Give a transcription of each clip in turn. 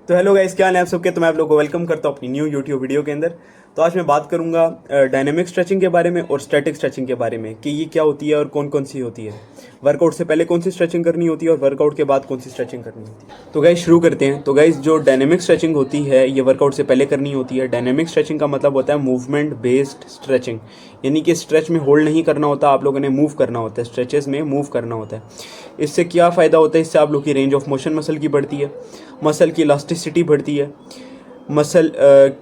तो hello guys, क्या हाल है आप सबके। तो मैं आप लोगों को वेलकम करता हूँ अपनी न्यू यूट्यूब वीडियो के अंदर। तो आज मैं बात करूंगा डायनेमिक स्ट्रेचिंग के बारे में और स्टैटिक स्ट्रेचिंग के बारे में कि ये क्या होती है और कौन कौन सी होती है। वर्कआउट से पहले कौन सी स्ट्रेचिंग करनी होती है और वर्कआउट के बाद कौन सी स्ट्रेचिंग करनी होती है। तो गाइस शुरू करते हैं। तो गाइस जो डायनेमिक स्ट्रेचिंग होती है ये वर्कआउट से पहले करनी होती है। डायनेमिक स्ट्रेचिंग का मतलब होता है मूवमेंट बेस्ड स्ट्रेचिंग, यानी कि स्ट्रेच में होल्ड नहीं करना होता, आप लोगों ने मूव करना होता है, स्ट्रेचेस में मूव करना होता है। इससे क्या फ़ायदा होता है, इससे आप लोग की रेंज ऑफ मोशन मसल की बढ़ती है, मसल की इलास्टिसिटी बढ़ती है, मसल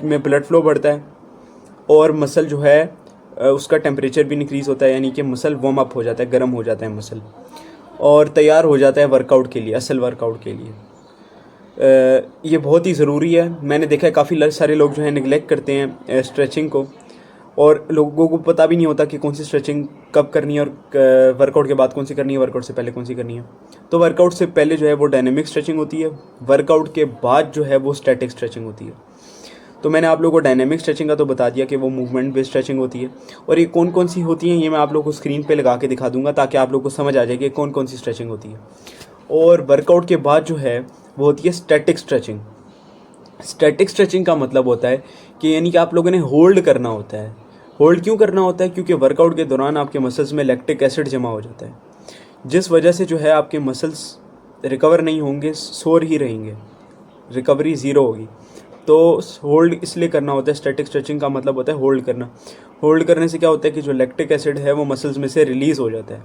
में ब्लड फ्लो बढ़ता है और मसल जो है उसका टेम्परेचर भी इंक्रीज़ होता है, यानी कि मसल वार्म अप हो जाता है, गर्म हो जाता है मसल और तैयार हो जाता है वर्कआउट के लिए, असल वर्कआउट के लिए। ये बहुत ही ज़रूरी है। मैंने देखा है काफ़ी सारे लोग जो है निगलेक्ट करते हैं स्ट्रेचिंग को और लोगों को पता भी नहीं होता कि कौन सी स्ट्रेचिंग कब करनी है और वर्कआउट के बाद कौन सी करनी है, वर्कआउट से पहले कौन सी करनी है। तो वर्कआउट से पहले जो है वो डायनेमिक स्ट्रेचिंग होती है, वर्कआउट के बाद जो है वो स्टैटिक स्ट्रेचिंग होती है। तो मैंने आप लोगों को डायनेमिक स्ट्रेचिंग का तो बता दिया कि वो मूवमेंट बेस्ड स्ट्रेचिंग होती है और ये कौन कौन सी होती हैं ये मैं आप लोगों को स्क्रीन पे लगा के दिखा दूंगा ताकि आप लोगों को समझ आ जाए कि कौन कौन सी स्ट्रेचिंग होती है। और वर्कआउट के बाद जो है वो होती है स्टैटिक स्ट्रेचिंग। स्टैटिक स्ट्रेचिंग का मतलब होता है कि यानी कि आप लोगों ने होल्ड करना होता है। होल्ड क्यों करना होता है? क्योंकि वर्कआउट के दौरान आपके मसल्स में लैक्टिक एसिड जमा हो जाता है, जिस वजह से जो है आपके मसल्स रिकवर नहीं होंगे, सोर ही रहेंगे, रिकवरी ज़ीरो होगी। तो होल्ड इसलिए करना होता है। स्टैटिक स्ट्रेचिंग का मतलब होता है होल्ड करना। होल्ड करने से क्या होता है कि जो लैक्टिक एसिड है वो मसल्स में से रिलीज़ हो जाता है,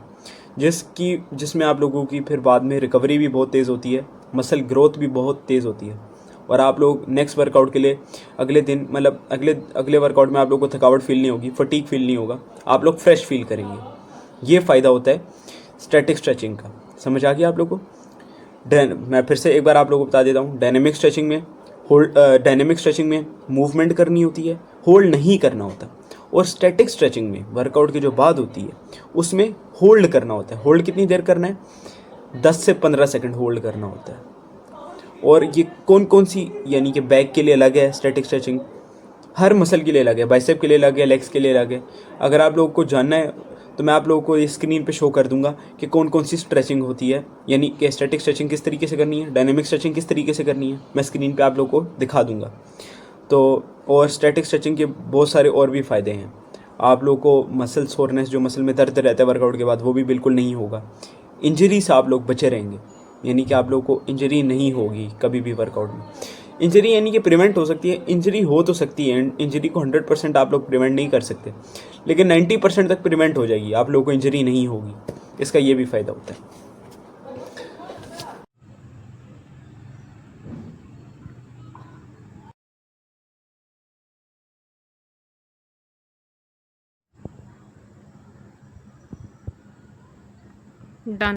जिसमें आप लोगों की फिर बाद में रिकवरी भी बहुत तेज़ होती है, मसल ग्रोथ भी बहुत तेज़ होती है और आप लोग नेक्स्ट वर्कआउट के लिए अगले दिन मतलब अगले वर्कआउट में आप लोग को थकावट फील नहीं होगी, फटीग फील नहीं होगा, आप लोग फ्रेश फील करेंगे। ये फ़ायदा होता है स्टैटिक स्ट्रेचिंग का। समझ आ गया आप लोगों को? मैं फिर से एक बार आप लोगों को बता देता हूँ। डायनेमिक स्ट्रेचिंग में मूवमेंट करनी होती है, होल्ड नहीं करना होता। और स्टैटिक स्ट्रेचिंग में वर्कआउट के जो बाद होती है उसमें होल्ड करना होता है। होल्ड कितनी देर करना है? 10 से 15 सेकंड होल्ड करना होता है। और ये कौन कौन सी, यानी कि बैक के लिए अलग है स्टैटिक स्ट्रेचिंग, हर मसल के लिए अलग है, बाइसेप के लिए अलग है, लेग्स के लिए अलग है। अगर आप लोगों को जानना है तो मैं आप लोगों को इस स्क्रीन पे शो कर दूंगा कि कौन कौन सी स्ट्रेचिंग होती है, यानी कि स्टैटिक स्ट्रेचिंग किस तरीके से करनी है, डायनेमिक स्ट्रेचिंग किस तरीके से करनी है, मैं स्क्रीन पे आप लोगों को दिखा दूंगा। तो और स्टैटिक स्ट्रेचिंग के बहुत सारे और भी फ़ायदे हैं। आप लोगों को मसल सोरनेस, जो मसल में दर्द रहता है वर्कआउट के बाद, वो भी बिल्कुल नहीं होगा। इंजरी से आप लोग बचे रहेंगे, यानी कि आप लोगों को इंजरी नहीं होगी कभी भी वर्कआउट में। इंजरी यानी कि प्रिवेंट हो सकती है, इंजरी हो तो सकती है, इंजरी को 100% आप लोग प्रिवेंट नहीं कर सकते, लेकिन 90% तक प्रिवेंट हो जाएगी, आप लोगों को इंजरी नहीं होगी। इसका ये भी फ़ायदा होता है। Done.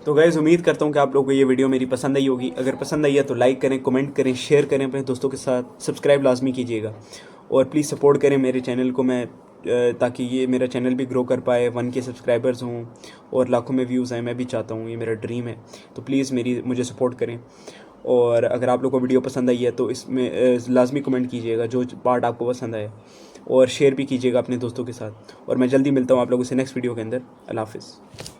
तो गाइज़ उम्मीद करता हूँ कि आप लोगों को ये वीडियो मेरी पसंद आई होगी। अगर पसंद आई है तो लाइक करें, कमेंट करें, शेयर करें अपने दोस्तों के साथ, सब्सक्राइब लाजमी कीजिएगा और प्लीज़ सपोर्ट करें मेरे चैनल को, ताकि ये मेरा चैनल भी ग्रो कर पाए, 1K सब्सक्राइबर्स हों और लाखों में व्यूज़ आए। मैं भी चाहता हूँ, ये मेरा ड्रीम है। तो प्लीज़ मुझे सपोर्ट करें। और अगर आप लोग को वीडियो पसंद आई है तो इसमें लाजमी कमेंट कीजिएगा जो पार्ट आपको पसंद आए, और शेयर भी कीजिएगा अपने दोस्तों के साथ। और मैं जल्दी मिलता हूँ आप लोगों से नेक्स्ट वीडियो के अंदर। अल्लाह हाफ़िज़।